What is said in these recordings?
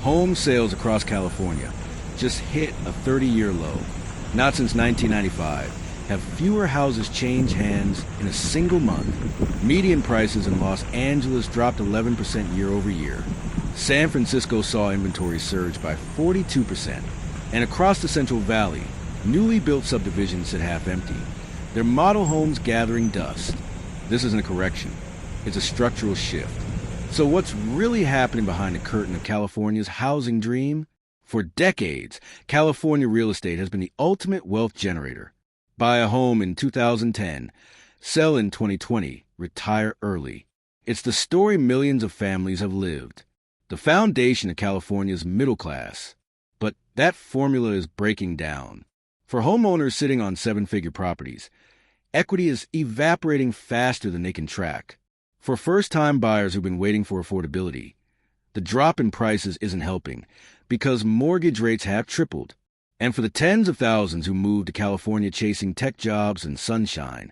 Home sales across California just hit a 30-year low. Not since 1995 have fewer houses changed hands in a single month. Median prices in Los Angeles dropped 11% year over year. San Francisco saw inventory surge by 42%. And across the Central Valley, newly built subdivisions sit half empty, their model homes gathering dust. This isn't a correction. It's a structural shift. So what's really happening behind the curtain of California's housing dream? For decades, California real estate has been the ultimate wealth generator. Buy a home in 2010, sell in 2020, retire early. It's the story millions of families have lived. The foundation of California's middle class. But that formula is breaking down. For homeowners sitting on seven-figure properties, equity is evaporating faster than they can track. For first-time buyers who've been waiting for affordability, the drop in prices isn't helping because mortgage rates have tripled. And for the tens of thousands who moved to California chasing tech jobs and sunshine,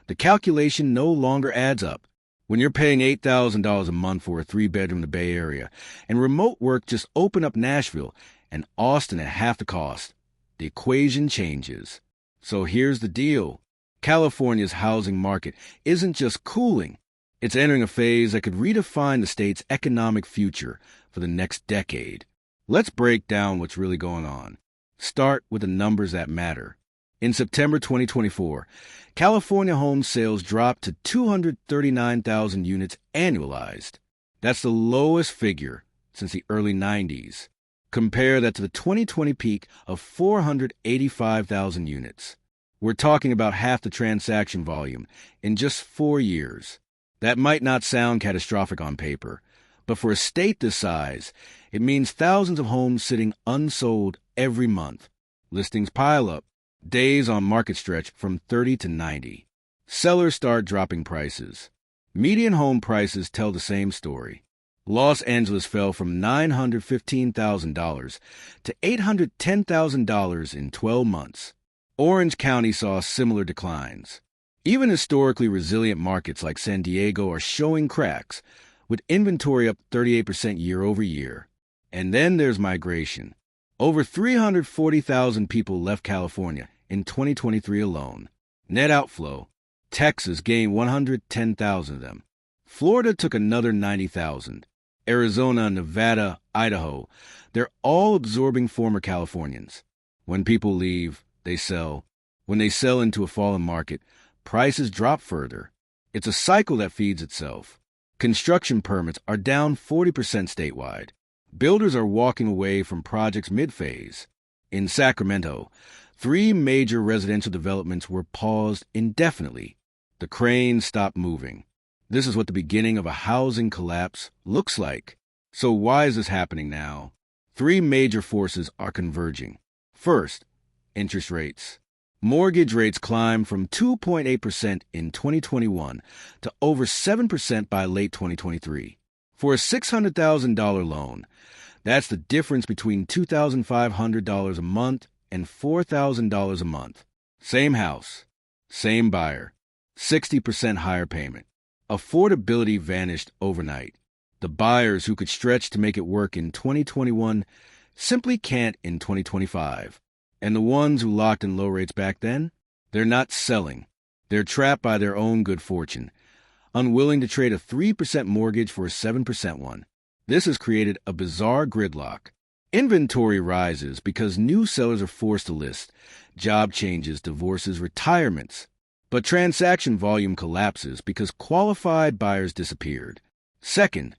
the calculation no longer adds up. When you're paying $8,000 a month for a three-bedroom in the Bay Area and remote work just opened up Nashville and Austin at half the cost, the equation changes. So here's the deal. California's housing market isn't just cooling. It's entering a phase that could redefine the state's economic future for the next decade. Let's break down what's really going on. Start with the numbers that matter. In September 2024, California home sales dropped to 239,000 units annualized. That's the lowest figure since the early 90s. Compare that to the 2020 peak of 485,000 units. We're talking about half the transaction volume in just 4 years. That might not sound catastrophic on paper, but for a state this size, it means thousands of homes sitting unsold every month. Listings pile up, days on market stretch from 30 to 90. Sellers start dropping prices. Median home prices tell the same story. Los Angeles fell from $915,000 to $810,000 in 12 months. Orange County saw similar declines. Even historically resilient markets like San Diego are showing cracks, with inventory up 38% year over year. And then there's migration. Over 340,000 people left California in 2023 alone. Net outflow. Texas gained 110,000 of them. Florida took another 90,000. Arizona, Nevada, Idaho, they're all absorbing former Californians. When people leave, they sell. When they sell into a fallen market, prices drop further. It's a cycle that feeds itself. Construction permits are down 40% statewide. Builders are walking away from projects mid-phase. In Sacramento, 3 major residential developments were paused indefinitely. The cranes stopped moving. This is what the beginning of a housing collapse looks like. So why is this happening now? 3 major forces are converging. First, interest rates. Mortgage rates climbed from 2.8% in 2021 to over 7% by late 2023. For a $600,000 loan, that's the difference between $2,500 a month and $4,000 a month. Same house, same buyer, 60% higher payment. Affordability vanished overnight. The buyers who could stretch to make it work in 2021 simply can't in 2025. And the ones who locked in low rates back then, they're not selling. They're trapped by their own good fortune, unwilling to trade a 3% mortgage for a 7% one. This has created a bizarre gridlock. Inventory rises because new sellers are forced to list, job changes, divorces, retirements. But transaction volume collapses because qualified buyers disappeared. Second,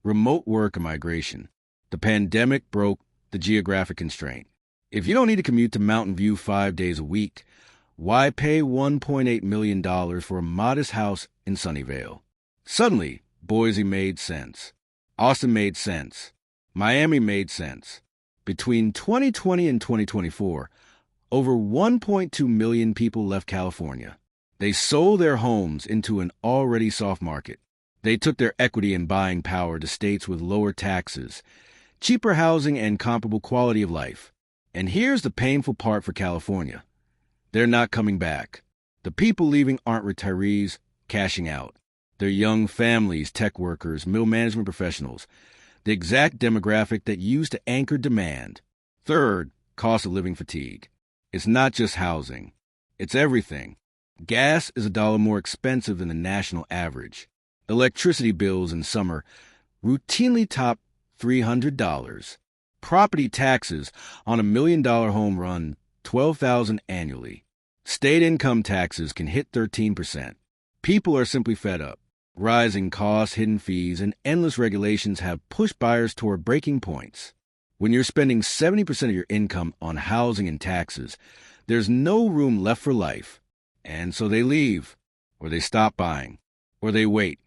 remote work and migration. The pandemic broke the geographic constraint. If you don't need to commute to Mountain View 5 days a week, why pay $1.8 million for a modest house in Sunnyvale? Suddenly, Boise made sense. Austin made sense. Miami made sense. Between 2020 and 2024, over 1.2 million people left California. They sold their homes into an already soft market. They took their equity and buying power to states with lower taxes, cheaper housing, and comparable quality of life. And here's the painful part for California. They're not coming back. The people leaving aren't retirees cashing out. They're young families, tech workers, middle management professionals. the exact demographic that used to anchor demand. Third, cost of living fatigue. It's not just housing. It's everything. Gas is $1 more expensive than the national average. Electricity bills in summer routinely top $300. Property taxes on a $1 million home run $12,000 annually. State income taxes can hit 13%. People are simply fed up. Rising costs, hidden fees, and endless regulations have pushed buyers toward breaking points. When you're spending 70% of your income on housing and taxes, there's no room left for life. And so they leave, or they stop buying, or they wait,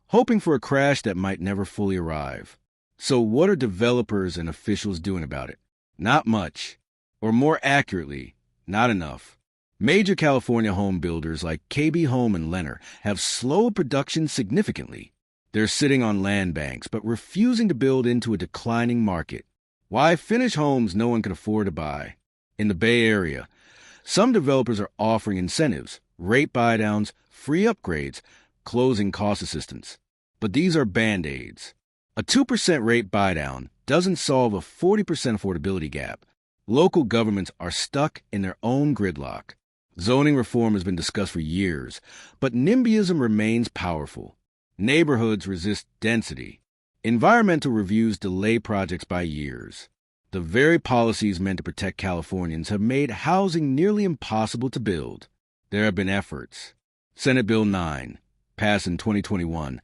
hoping for a crash that might never fully arrive. So what are developers and officials doing about it? Not much. Or more accurately, not enough. Major California home builders like KB Home and Lenner have slowed production significantly. They're sitting on land banks but refusing to build into a declining market. Why finish homes no one can afford to buy? In the Bay Area, some developers are offering incentives, rate buydowns, free upgrades, closing cost assistance. But these are Band-Aids. A 2% rate buydown doesn't solve a 40% affordability gap. Local governments are stuck in their own gridlock. Zoning reform has been discussed for years, but NIMBYism remains powerful. Neighborhoods resist density. Environmental reviews delay projects by years. The very policies meant to protect Californians have made housing nearly impossible to build. There have been efforts. Senate Bill 9, passed in 2021,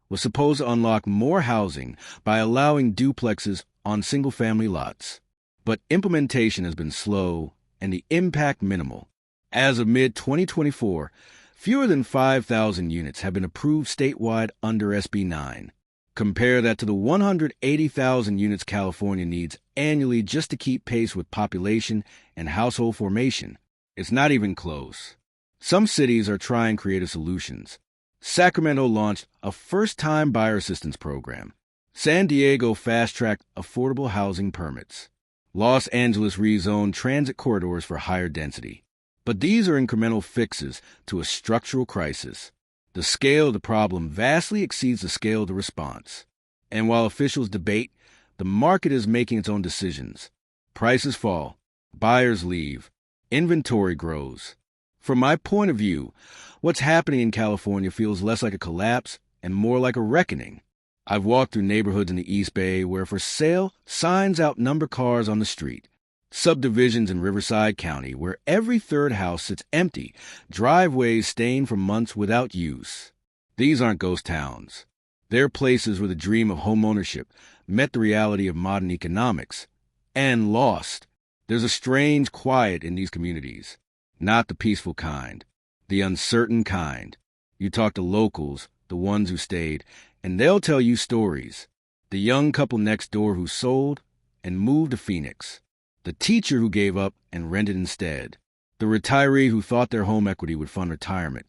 was supposed to unlock more housing by allowing duplexes on single-family lots. But implementation has been slow and the impact minimal. As of mid-2024, fewer than 5,000 units have been approved statewide under SB 9. Compare that to the 180,000 units California needs annually just to keep pace with population and household formation. It's not even close. Some cities are trying creative solutions. Sacramento launched a first-time buyer assistance program. San Diego fast-tracked affordable housing permits. Los Angeles rezoned transit corridors for higher density. But these are incremental fixes to a structural crisis. The scale of the problem vastly exceeds the scale of the response. And while officials debate, the market is making its own decisions. Prices fall, buyers leave, inventory grows. From my point of view, what's happening in California feels less like a collapse and more like a reckoning. I've walked through neighborhoods in the East Bay where for sale signs outnumber cars on the street. Subdivisions in Riverside County where every third house sits empty, driveways stained for months without use. These aren't ghost towns. They're places where the dream of homeownership met the reality of modern economics and lost. There's a strange quiet in these communities, not the peaceful kind, the uncertain kind. You talk to locals, the ones who stayed, and they'll tell you stories. The young couple next door who sold and moved to Phoenix. The teacher who gave up and rented instead. The retiree who thought their home equity would fund retirement.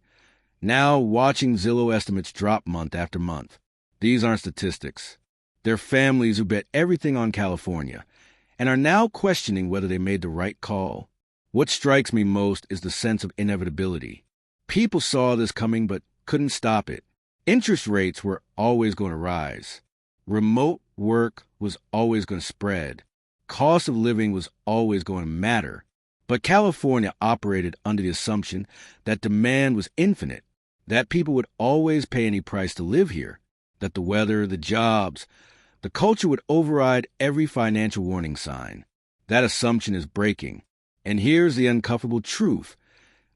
Now watching Zillow estimates drop month after month. These aren't statistics. They're families who bet everything on California and are now questioning whether they made the right call. What strikes me most is the sense of inevitability. People saw this coming but couldn't stop it. Interest rates were always going to rise. Remote work was always going to spread. Cost of living was always going to matter. But California operated under the assumption that demand was infinite, that people would always pay any price to live here, that the weather, the jobs, the culture would override every financial warning sign. That assumption is breaking. And here's the uncomfortable truth.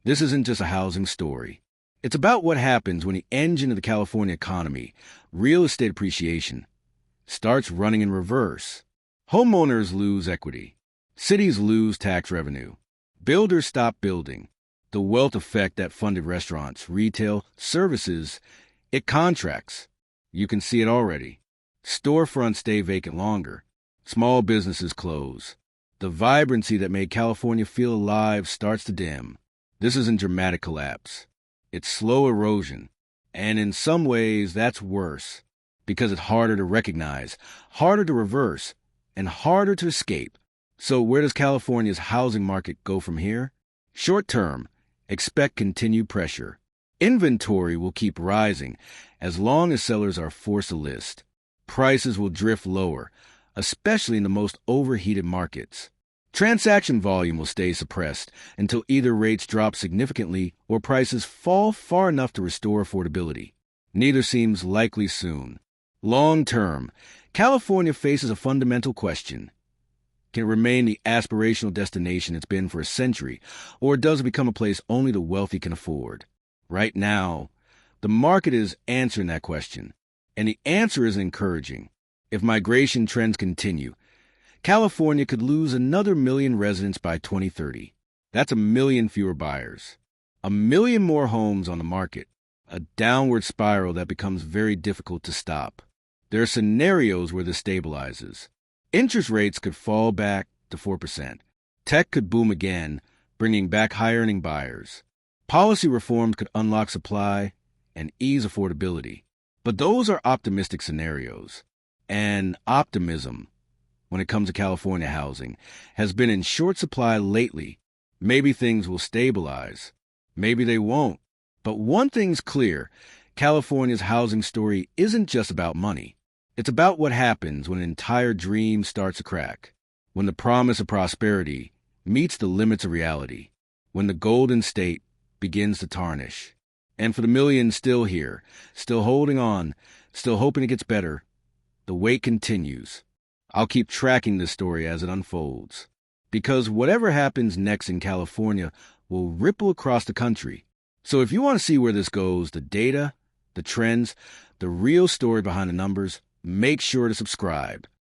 This isn't just a housing story. It's about what happens when the engine of the California economy, real estate appreciation, starts running in reverse. Homeowners lose equity. Cities lose tax revenue. Builders stop building. The wealth effect that funded restaurants, retail, services, it contracts. You can see it already. Storefronts stay vacant longer. Small businesses close. The vibrancy that made California feel alive starts to dim. This isn't dramatic collapse. It's slow erosion. And in some ways, that's worse. Because it's harder to recognize, harder to reverse, and harder to escape. So where does California's housing market go from here? Short term, expect continued pressure. Inventory will keep rising as long as sellers are forced to list. prices will drift lower, especially in the most overheated markets. Transaction volume will stay suppressed until either rates drop significantly or prices fall far enough to restore affordability. Neither seems likely soon. Long term, California faces a fundamental question. Can it remain the aspirational destination it's been for a century, or does it become a place only the wealthy can afford? Right now, the market is answering that question, and the answer is encouraging. If migration trends continue, California could lose another 1 million residents by 2030. That's 1 million fewer buyers. 1 million more homes on the market. A downward spiral that becomes very difficult to stop. There are scenarios where this stabilizes. Interest rates could fall back to 4%. Tech could boom again, bringing back high-earning buyers. Policy reforms could unlock supply and ease affordability. But those are optimistic scenarios. And optimism, when it comes to California housing, has been in short supply lately. Maybe things will stabilize. Maybe they won't. But one thing's clear, California's housing story isn't just about money. It's about what happens when an entire dream starts to crack, when the promise of prosperity meets the limits of reality, when the golden state begins to tarnish. And for the millions still here, still holding on, still hoping it gets better, the wait continues. I'll keep tracking this story as it unfolds, because whatever happens next in California will ripple across the country. So if you want to see where this goes, the data, the trends, the real story behind the numbers, make sure to subscribe.